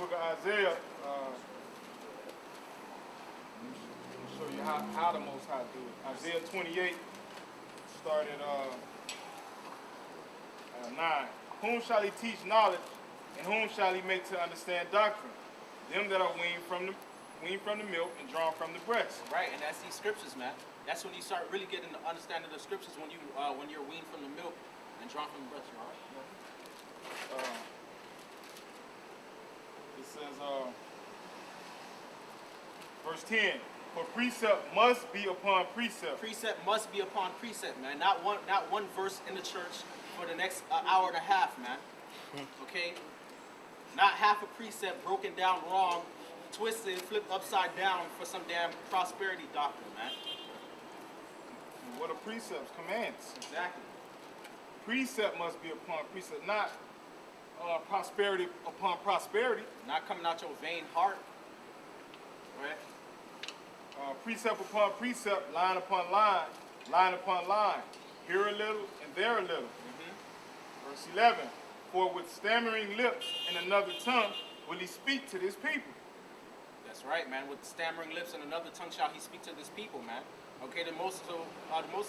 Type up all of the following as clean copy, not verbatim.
book of Isaiah. Show you how the Most High do it. Isaiah 28 started 9. Whom shall he teach knowledge, and whom shall he make to understand doctrine? Them that are weaned from the milk and drawn from the breast. Right, and that's these scriptures, man. That's when you start really getting the understanding of the scriptures when you're weaned from the milk and drawn from the breast. All right. It says, verse 10. For precept must be upon precept. Precept must be upon precept, man. Not one verse in the church for the next hour and a half, man. Okay? Not half a precept broken down wrong, twisted, flipped upside down for some damn prosperity doctrine, man. What are precepts? Commands. Exactly. Precept must be upon precept, not prosperity upon prosperity. Not coming out your vain heart. Right? Precept upon precept, line upon line, line upon line. Here a little and there a little. Verse 11. For with stammering lips and another tongue will he speak to this people. That's right, man. With stammering lips and another tongue shall he speak to this people, man. Okay, the Most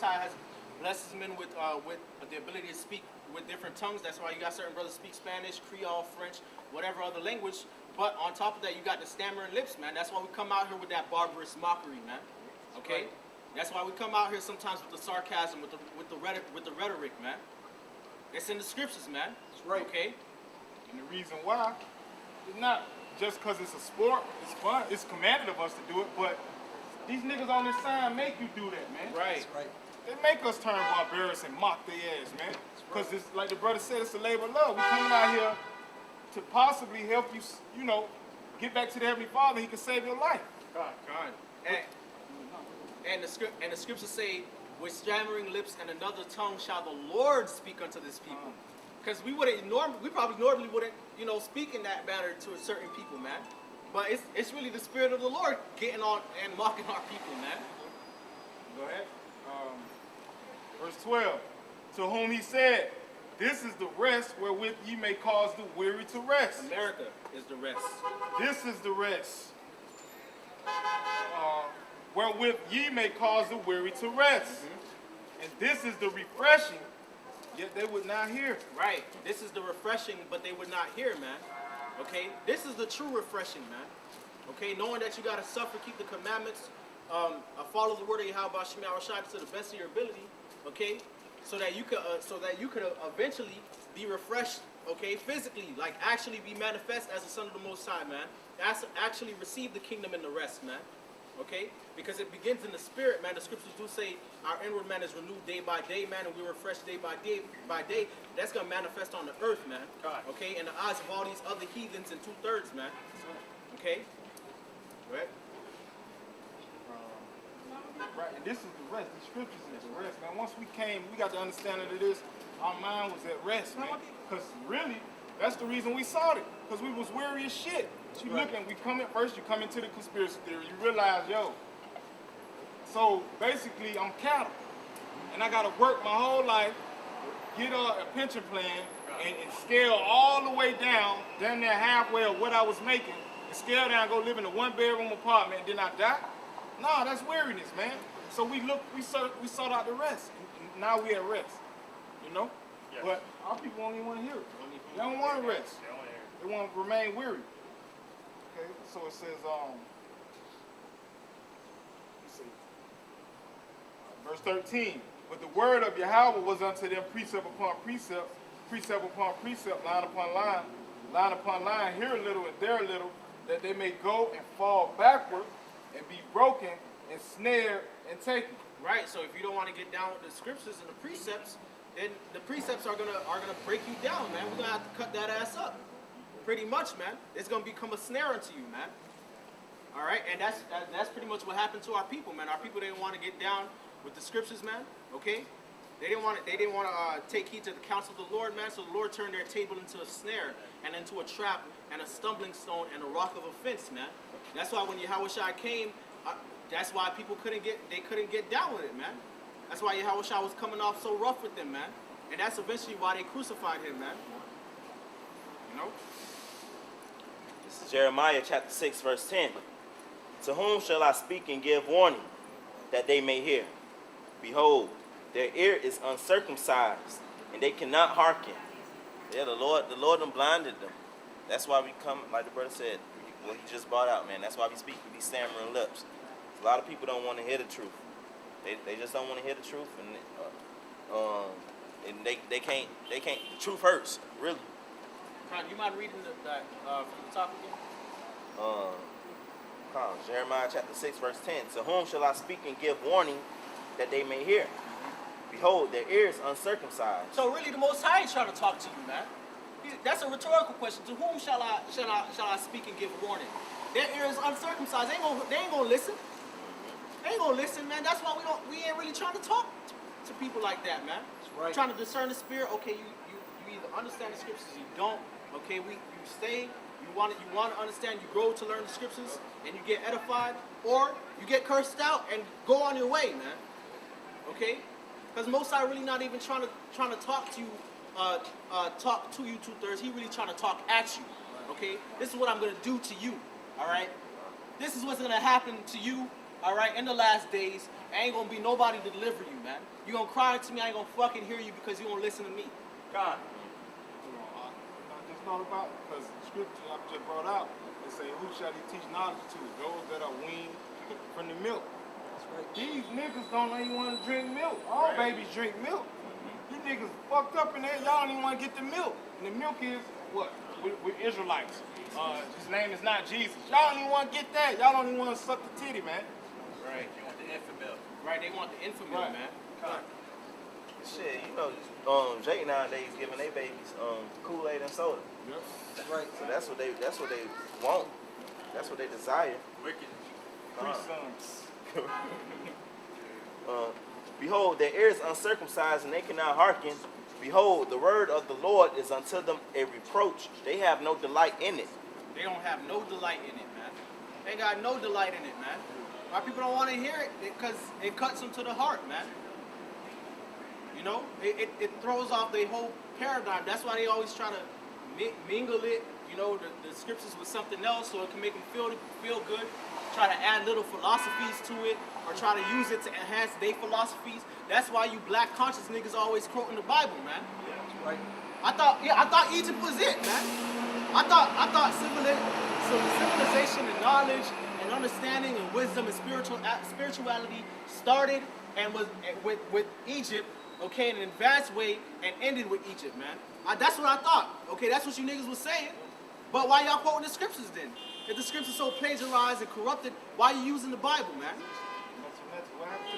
High has blessed men with the ability to speak with different tongues. That's why you got certain brothers speak Spanish, Creole, French, whatever other language. But on top of that, you got the stammering lips, man. That's why we come out here with that barbarous mockery, man. Okay, that's why we come out here sometimes with the sarcasm, with the rhetoric, man. It's in the scriptures, man. That's right. Okay. And the reason why is not just because it's a sport, it's fun, it's commanded of us to do it, but these niggas on this sign make you do that, man. Right. That's right. They make us turn barbarous and mock their ass, man. Because it's like the brother said, it's a labor of love. We coming out here to possibly help you, you know, get back to the Heavenly Father. He can save your life. God. And the scriptures say, with stammering lips and another tongue shall the Lord speak unto this people. Because we probably normally wouldn't, you know, speak in that manner to a certain people, man. But it's really the Spirit of the Lord getting on and mocking our people, man. Go ahead. Verse 12. To whom he said, this is the rest wherewith ye may cause the weary to rest. America is the rest. This is the rest. Wherewith ye may cause the weary to rest. And this is the refreshing, yet they would not hear. Right. This is the refreshing, but they would not hear, man. Okay? This is the true refreshing, man. Okay? Knowing that you got to suffer, keep the commandments, follow the word of Yahweh Shema Rashad to the best of your ability. Okay? So that you could eventually be refreshed, okay, physically, like actually be manifest as a son of the Most High, man. Actually receive the kingdom and the rest, man. Okay? Because it begins in the spirit, man. The scriptures do say our inward man is renewed day by day, man, and we refresh day by day. That's going to manifest on the earth, man. God. Okay? In the eyes of all these other heathens and 2/3, man. Okay? Right? Right, and this is the rest. The scriptures is the rest, man. Once we came, we got the understanding of this. Our mind was at rest, man. Because really, that's the reason we sought it. Because we was weary as shit. You looking, you come into the conspiracy theory. You realize, yo. So basically, I'm cattle, and I gotta work my whole life, get a pension plan, and scale all the way down there halfway of what I was making, and scale down, go live in a 1-bedroom apartment, and then I die. No, that's weariness, man. So we sought out the rest. And now we at rest. You know? Yes. But our people don't even want to hear it. They don't want to rest. They want to remain weary. Okay, so it says, let's see. Verse 13. But the word of Yahweh was unto them precept upon precept, precept upon precept, line upon line, line upon line, here a little and there a little, that they may go and fall backward and be broken and snared and taken. Right. So if you don't want to get down with the scriptures and the precepts, then the precepts are gonna break you down, man. We're gonna have to cut that ass up. Pretty much, man. It's gonna become a snare unto you, man. All right, and that's pretty much what happened to our people, man. Our people didn't want to get down with the scriptures, man. Okay, they didn't want to take heed to the counsel of the Lord, man. So the Lord turned their table into a snare and into a trap and a stumbling stone and a rock of offense, man. That's why when Yahushua came, that's why people couldn't get down with it, man. That's why Yahushua was coming off so rough with them, man. And that's eventually why they crucified him, man. You know? This is Jeremiah chapter 6, verse 10. To whom shall I speak and give warning, that they may hear? Behold, their ear is uncircumcised, and they cannot hearken. Yeah, the Lord done blinded them. That's why we come, like the brother said, what he just brought out, man. That's why we speak with these stammering lips. A lot of people don't want to hear the truth. They just don't want to hear the truth, and they can't. The truth hurts, really. Ron, you mind reading that from the top again? Jeremiah chapter 6, verse 10. To whom shall I speak and give warning, that they may hear? Behold, their ears uncircumcised. So really, the Most High ain't trying to talk to you, man. That's a rhetorical question. To whom shall I speak and give warning? Their ears uncircumcised. They ain't gonna listen. They ain't gonna listen, man. That's why we ain't really trying to talk to people like that, man. That's right. Trying to discern the spirit. Okay, you either understand the scriptures, you don't. Okay, you stay. You want to understand. You grow to learn the scriptures, and you get edified, or you get cursed out and go on your way, man. Okay, because most are really not even trying to talk to you. Talk to you 2/3. He really trying to talk at you. Okay, this is what I'm gonna do to you. All right, this is what's gonna happen to you. All right, in the last days, ain't gonna be nobody to deliver you, man. You gonna cry to me, I ain't gonna fucking hear you because you won't listen to me. God. That's not about, because the scripture I just brought out, it say, who shall he teach knowledge to? Those that are weaned from the milk. That's right. These niggas don't even want to drink milk. All babies drink milk. You niggas fucked up in there. Y'all don't even want to get the milk. And the milk is what? We're Israelites. His name is not Jesus. Y'all don't even want to get that. Y'all don't even want to suck the titty, man. Right. You want the infant milk. Right. They want the infant milk, man. Right. Shit, you know, Jake nowadays giving their babies Kool-Aid and soda. Yep. That's right. So that's what they want. That's what they desire. Wicked. Three sons. Behold, their ears uncircumcised, and they cannot hearken. Behold, the word of the Lord is unto them a reproach. They have no delight in it. They don't have no delight in it, man. They got no delight in it, man. Why people don't want to hear it? Because it cuts them to the heart, man. You know, it throws off their whole paradigm. That's why they always try to mingle it, you know, the scriptures with something else so it can make them feel good. Try to add little philosophies to it, or try to use it to enhance their philosophies. That's why you black conscious niggas always quoting the Bible, man. Yeah, that's right. I thought Egypt was it, man. I thought civilization and knowledge and understanding and wisdom and spirituality started and was with Egypt, okay, in an advanced way, and ended with Egypt, man. That's what I thought. Okay, that's what you niggas was saying. But why y'all quoting the scriptures then? If the scriptures so plagiarized and corrupted, why you using the Bible, man? What happened to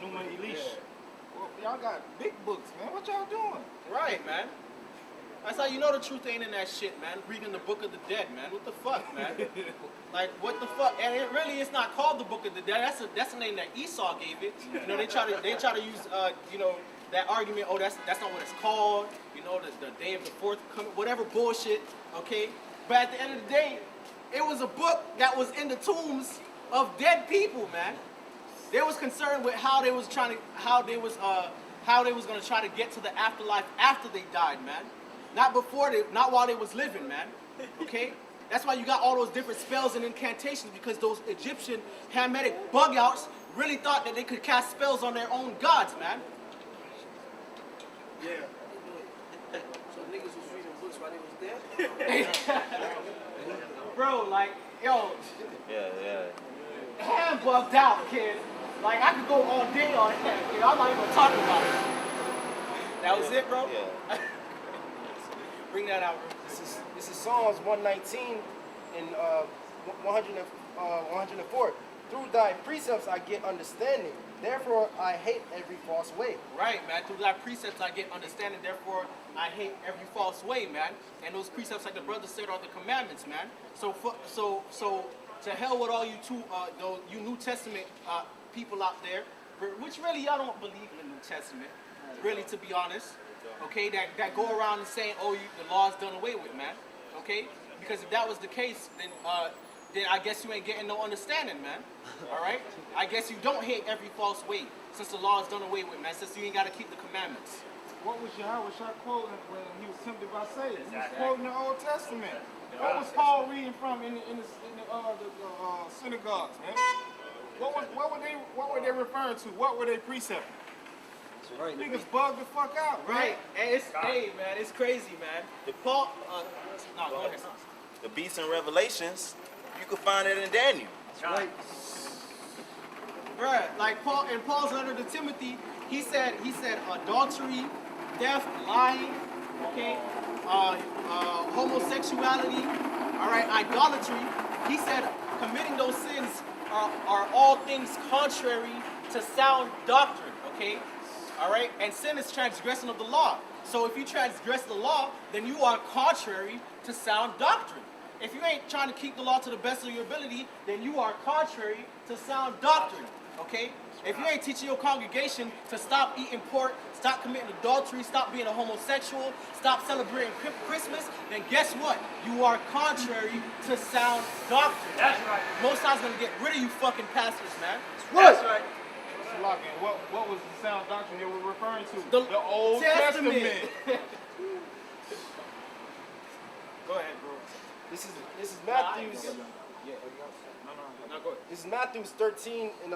the Numa Elish? Well, y'all got big books, man. What y'all doing? Right, man. That's how you know the truth ain't in that shit, man. Reading the Book of the Dead, man. What the fuck, man? Like, what the fuck? And it's not called the Book of the Dead. That's the name that Esau gave it. You know, they try to use you know, that argument. Oh, that's not what it's called. You know, the day of the fourth coming, whatever bullshit. Okay. But at the end of the day, it was a book that was in the tombs of dead people, man. They was concerned with how they was gonna try to get to the afterlife after they died, man. Not while they was living, man. Okay? That's why you got all those different spells and incantations, because those Egyptian Hamitic bug outs really thought that they could cast spells on their own gods, man. Yeah. So niggas was reading books while they was dead? Bro, like, yo. Yeah. Ham bugged out, kid. Like, I could go all day on ham, kid. I'm not even gonna talk about it. That was it, bro? Yeah. Bring that out, bro. This is Psalms 119 and 104. Through thy precepts I get understanding. Therefore I hate every false way. Right, man. Through thy precepts I get understanding. Therefore I hate every false way, man. And those precepts, like the brother said, are the commandments, man. So to hell with all you you New Testament people out there, which really y'all don't believe in the New Testament, really, to be honest. Okay, that go around and saying, oh, the law's done away with, man. Okay, because if that was the case, then I guess you ain't getting no understanding, man. All right, I guess you don't hate every false way, since the law is done away with, man. Since you ain't got to keep the commandments. what was Yahweh quoting when he was tempted by Satan? He was quoting the Old Testament. What was Paul reading from in the synagogues, man? What were they referring to? What were they precepting? Right. Niggas bugged the fuck out, man. Right, and hey man, it's crazy, man. Paul, no, go ahead. The beasts and revelations, you can find it in Daniel. Right. Bruh, like Paul in Paul's letter to Timothy, he said adultery, theft, lying, okay, homosexuality, all right, idolatry. He said committing those sins are all things contrary to sound doctrine, okay? All right, and sin is transgression of the law. So if you transgress the law, then you are contrary to sound doctrine. If you ain't trying to keep the law to the best of your ability, then you are contrary to sound doctrine, okay? If you ain't teaching your congregation to stop eating pork, stop committing adultery, stop being a homosexual, stop celebrating Christmas, then guess what? You are contrary to sound doctrine. That's right. Most times gonna get rid of you fucking pastors, man. That's right. What was the sound doctrine they were referring to? The Old Testament. Go ahead, bro. This is Matthew's. No, go ahead. This is Matthew's 13 and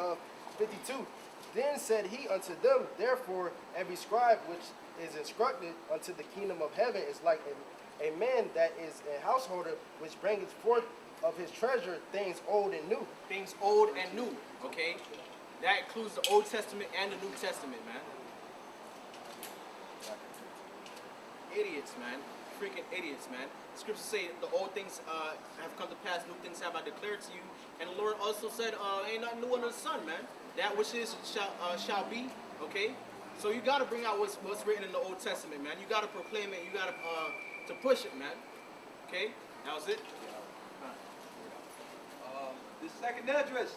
52. Then said he unto them, therefore every scribe which is instructed unto the kingdom of heaven is like a man that is a householder which bringeth forth of his treasure things old and new. Things old and new, okay? That includes the Old Testament and the New Testament, man. Idiots, man. Freaking idiots, man. Scriptures say the old things have come to pass, new things have I declared to you. And the Lord also said, ain't nothing new under the sun, man. That which is shall be, okay? So you gotta bring out what's written in the Old Testament, man. You gotta proclaim it, you gotta to push it, man. Okay? That was it. The second address,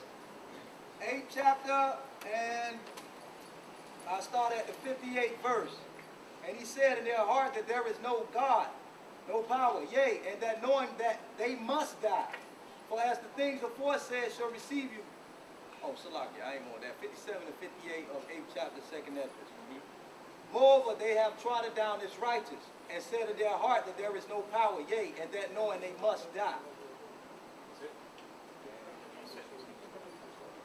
8th chapter, and I start at the 58th verse. And he said in their heart that there is no God, no power, yea, and that knowing that they must die. For as the things aforesaid shall receive you. Oh, Salaki, I ain't on that. 57 to 58 of 8th chapter, second address. Moreover, they have trodden down this righteous, and said in their heart that there is no power, yea, and that knowing they must die.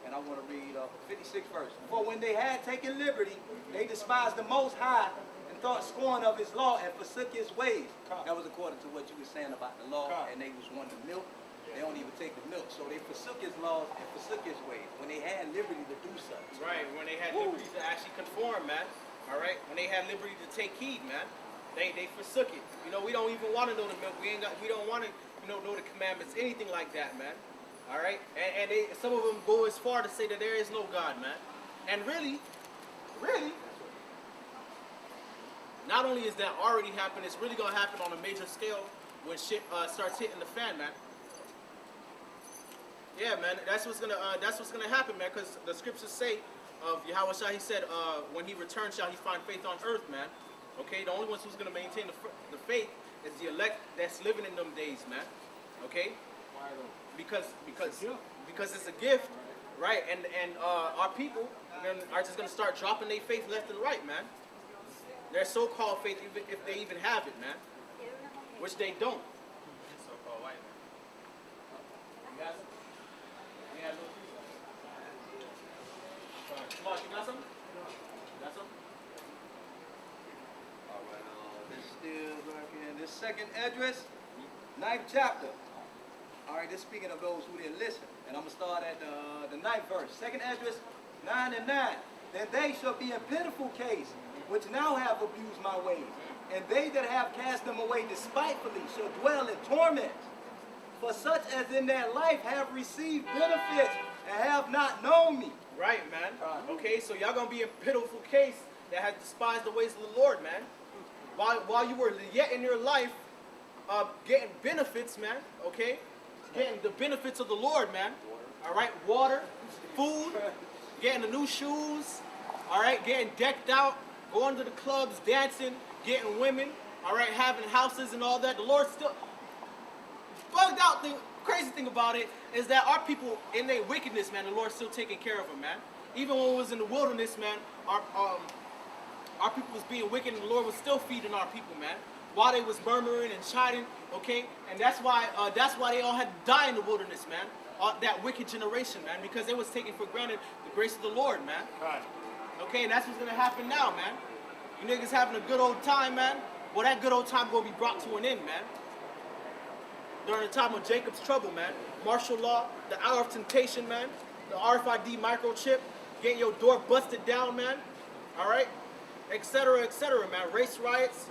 And I want to read 56th verse. For when they had taken liberty, they despised the Most High and thought scorn of his law and forsook his ways. That was according to what you were saying about the law, and they was wanting the milk. They don't even take the milk. So they forsook his laws and forsook his ways when they had liberty to do such. Right, when they had liberty to actually conform, man. All right, when they had liberty to take heed, man. They forsook it. You know, we don't even want to know the milk. We don't want to, know the commandments, anything like that, man. All right, and some of them go as far to say that there is no God, man. And really, not only is that already happening, it's really gonna happen on a major scale when shit starts hitting the fan, man. Yeah, man, that's what's gonna happen, man. Because the scriptures say of Yahweh Shah, he said, when he returns, shall he find faith on earth, man. Okay, the only ones who's gonna maintain the faith is the elect that's living in them days, man. Okay. Because it's a gift, right? And our people are just gonna start dropping their faith left and right, man. Their so-called faith, even if they even have it, man, which they don't. So-called white man. You got some? You got some? Come on, you got some? You got some? All right, this still working. This second address, 9th chapter. All right, this speaking of those who didn't listen. And I'm going to start at the 9th verse. Second address, 9 and 9. Then they shall be in pitiful case, which now have abused my ways. And they that have cast them away despitefully shall dwell in torment. For such as in their life have received benefits and have not known me. Right, man. Okay, so y'all going to be in pitiful case that has despised the ways of the Lord, man. While you were yet in your life, getting benefits, man, okay? Getting the benefits of the Lord, man. All right, water, food, getting the new shoes, all right, getting decked out, going to the clubs, dancing, getting women, all right, having houses and all that. The Lord still bugged out. The crazy thing about it is that our people, in their wickedness, man, the Lord's still taking care of them, man. Even when we was in the wilderness, man, our people was being wicked and the Lord was still feeding our people, man. While they was murmuring and chiding, okay? And that's why they all had to die in the wilderness, man. That wicked generation, man, because they was taking for granted the grace of the Lord, man. Right. Okay, and that's what's gonna happen now, man. You niggas having a good old time, man. Well, that good old time gonna be brought to an end, man. During the time of Jacob's trouble, man. Martial law, the hour of temptation, man. The RFID microchip, getting your door busted down, man. All right, et cetera, man. Race riots.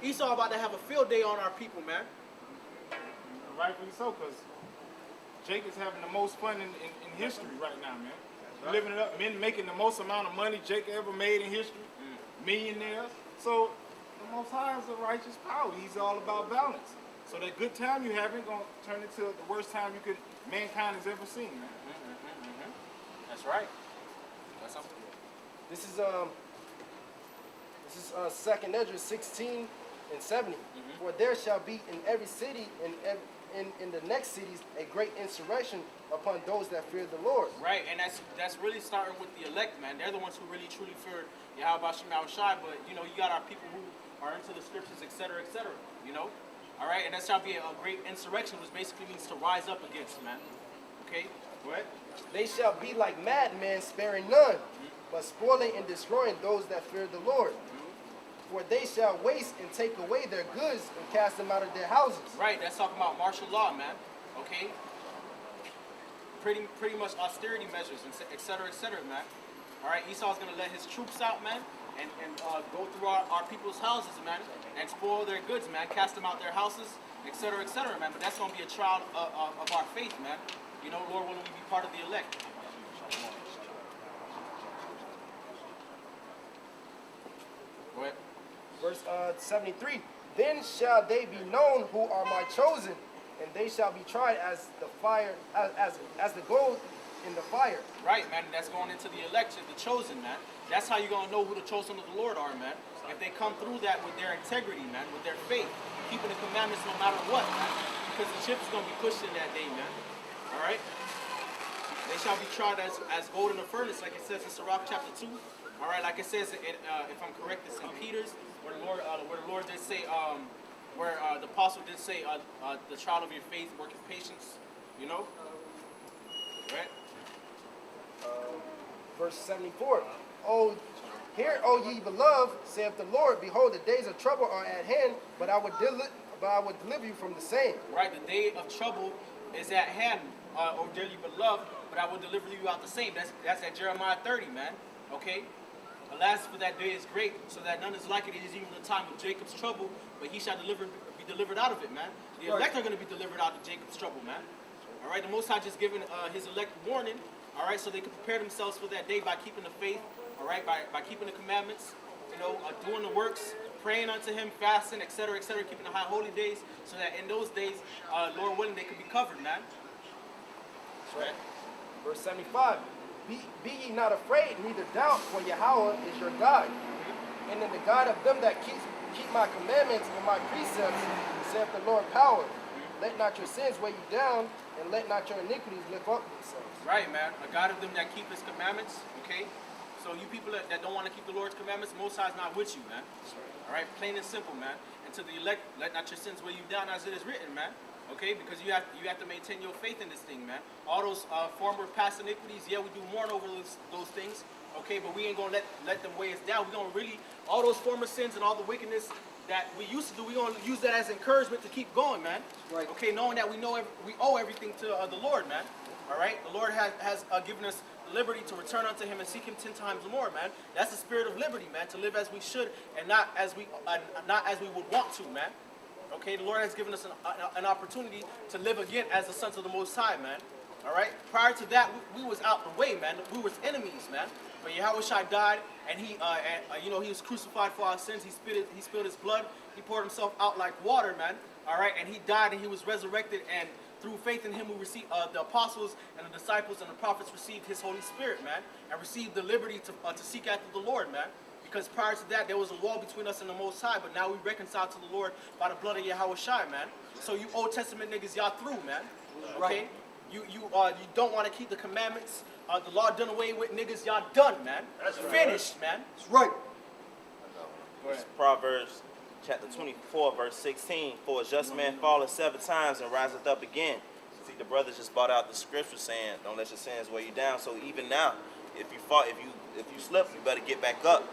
Esau about to have a field day on our people, man. Rightfully so, because Jacob's having the most fun in history right now, man. Right. Living it up, men making the most amount of money Jacob ever made in history. Millionaires. So the Most High is a righteous power. He's all about balance. So that good time you having gonna turn into the worst time mankind has ever seen, man. That's right. That's something. This is 2nd Ezra 16 and 70. For there shall be in every city in the next cities a great insurrection upon those that fear the Lord. Right, and that's really starting with the elect, man. They're the ones who really truly fear Yahweh Shai, but you know, you got our people who are into the scriptures, etc., you know? All right, and that shall be a great insurrection, which basically means to rise up against, man. Okay, go ahead. They shall be like madmen, sparing none, but spoiling and destroying those that fear the Lord. For they shall waste and take away their goods and cast them out of their houses. Right, that's talking about martial law, man. Okay? Pretty much austerity measures, etc., man. All right, Esau's going to let his troops out, man, and go through our people's houses, man, and spoil their goods, man, cast them out their houses, etc., man. But that's going to be a trial of our faith, man. You know, Lord, willing we be part of the elect. Go ahead. Verse 73. Then shall they be known who are my chosen, and they shall be tried as the fire, as the gold in the fire. Right, man. That's going into the election, the chosen, man. That's how you're going to know who the chosen of the Lord are, man. If they come through that with their integrity, man, with their faith, keeping the commandments no matter what, man. Because the chip is going to be pushed in that day, man. All right? They shall be tried as gold in the furnace, like it says in Sirach chapter 2. All right, like it says, if I'm correct, it's in Peter's, where the Lord did say, where the apostle did say, the trial of your faith worketh patience, you know? Right? Verse 74. Oh, hear, O ye beloved, saith the Lord, behold, the days of trouble are at hand, but I would deliver you from the same. Right, the day of trouble is at hand, O dearly beloved, but I will deliver you out the same. That's at Jeremiah 30, man. Okay? Alas, for that day is great, so that none is like it. It is even the time of Jacob's trouble, but he shall be delivered out of it, man. The elect are going to be delivered out of Jacob's trouble, man. All right, the Most High just given his elect warning, all right, so they can prepare themselves for that day by keeping the faith, all right, by keeping the commandments, you know, doing the works, praying unto him, fasting, etc., keeping the high holy days, so that in those days, Lord willing, they could be covered, man. That's right. Verse 75. Be ye not afraid, neither doubt, for Yahweh is your God. And in the God of them that keep my commandments and my precepts, saith the Lord power. Let not your sins weigh you down, and let not your iniquities lift up themselves. Right, man. A God of them that keep his commandments, okay? So you people that don't want to keep the Lord's commandments, Most High is not with you, man. All right, plain and simple, man. And to the elect, let not your sins weigh you down, as it is written, man. Okay, because you have to maintain your faith in this thing, man. All those former past iniquities, yeah, we do mourn over those things, okay, but we ain't gonna let them weigh us down. We're gonna really, all those former sins and all the wickedness that we used to do, we're gonna use that as encouragement to keep going, man. Right. Okay, knowing that we owe everything to the Lord, man. All right, the Lord has given us liberty to return unto Him and seek Him 10 times more, man. That's the spirit of liberty, man. To live as we should and not as we would want to, man. Okay, the Lord has given us an opportunity to live again as the sons of the Most High, man. All right. Prior to that, we was out the way, man. We was enemies, man. But Yahweh Shai died, and he was crucified for our sins. He spilled his blood. He poured himself out like water, man. All right. And he died, and he was resurrected, and through faith in him, we received the apostles and the disciples and the prophets received His Holy Spirit, man, and received the liberty to seek after the Lord, man. Because prior to that, there was a wall between us and the Most High, but now we reconciled to the Lord by the blood of Yahweh Shai, man. So you Old Testament niggas, y'all through, man. Okay? Right. You don't want to keep the commandments. The law done away with, niggas, y'all done, man. That's finished, man. That's right. Go ahead. Proverbs chapter 24, verse 16. For a just man falleth 7 times and riseth up again. See, the brothers just brought out the scripture saying, don't let your sins weigh you down. So even now, if you fall, if you slip, you better get back up,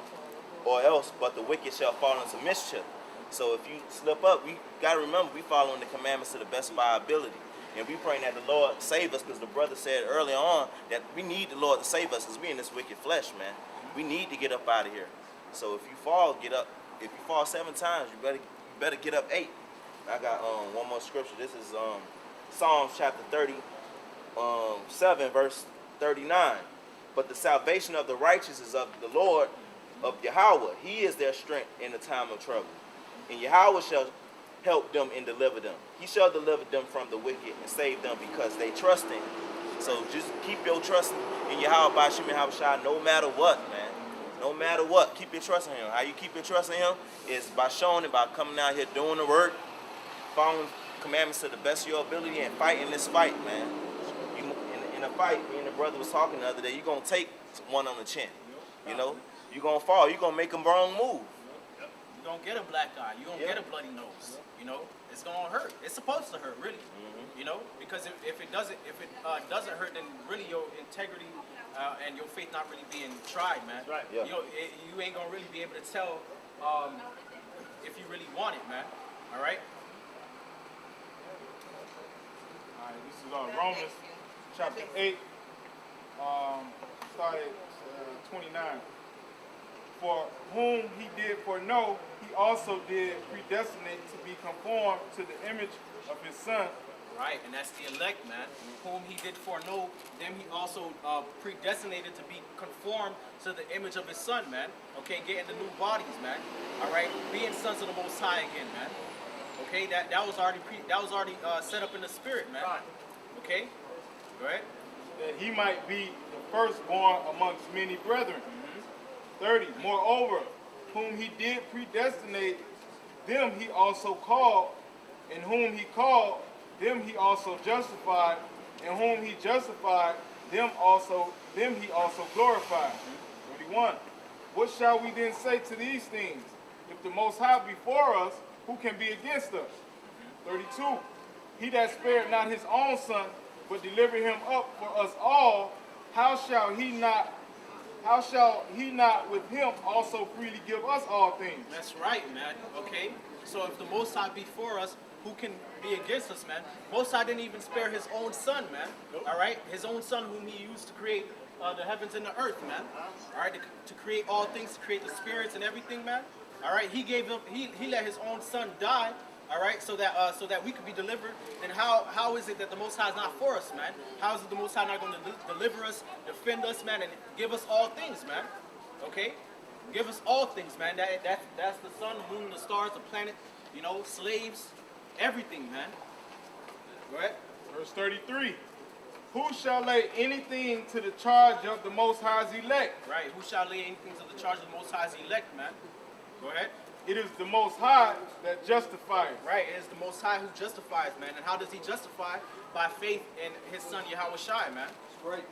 or else, but the wicked shall fall into mischief. So if you slip up, we got to remember, we following the commandments to the best of our ability. And we praying that the Lord save us, because the brother said earlier on that we need the Lord to save us, because we in this wicked flesh, man. We need to get up out of here. So if you fall, get up. If you fall 7 times, you better get up 8. I got one more scripture. This is Psalms chapter 7, verse 39. But the salvation of the righteous is of the Lord, of Yahweh. He is their strength in the time of trouble. And Yahweh shall help them and deliver them. He shall deliver them from the wicked and save them because they trust in him. So just keep your trust in Yahweh by Shimon Habashai no matter what, man. No matter what, keep your trust in him. How you keep your trust in him is by showing it, by coming out here doing the work, following commandments to the best of your ability, and fighting this fight, man. In a fight, me and the brother was talking the other day, you're going to take one on the chin. You know? You're going to fall. You're going to make a wrong move. You're going to get a black eye. You're going to get a bloody nose. You know? It's going to hurt. It's supposed to hurt, really. You know? Because if it doesn't hurt, then really your integrity and your faith not really being tried, man. Right. Yeah. You know, you ain't going to really be able to tell if you really want it, man. All right? All right, this is Romans chapter 8, started 29. For whom he did foreknow, he also did predestinate to be conformed to the image of his son. Right, and that's the elect, man. Whom he did foreknow, them he also predestinated to be conformed to the image of his son, man. Okay, getting the new bodies, man. All right, being sons of the Most High again, man. Okay, that was already set up in the spirit, man. Okay, go ahead. That he might be the firstborn amongst many brethren. 30. Moreover, whom he did predestinate, them he also called, and whom he called, them he also justified, and whom he justified, them he also glorified. 31. What shall we then say to these things? If the Most High be for us, who can be against us? 32. He that spared not his own son, but delivered him up for us all, how shall he not with him also freely give us all things? That's right, man. Okay, so if the Most High be for us, who can be against us, man? Most High didn't even spare his own son, man. All right, his own son whom he used to create the heavens and the earth, man. All right, to create all things, to create the spirits and everything, man. All right, he let his own son die. All right, so that we could be delivered. Then how is it that the Most High is not for us, man? How is it the Most High not going to deliver us, defend us, man, and give us all things, man? Okay, give us all things, man. That's the sun, the moon, the stars, the planet, you know, slaves, everything, man. Go ahead. Verse 33. Who shall lay anything to the charge of the Most High's elect? Right. Who shall lay anything to the charge of the Most High's elect, man? Go ahead. It is the Most High that justifies. Right, it is the Most High who justifies, man. And how does he justify? By faith in his son Yahweh Shai, man. That's right.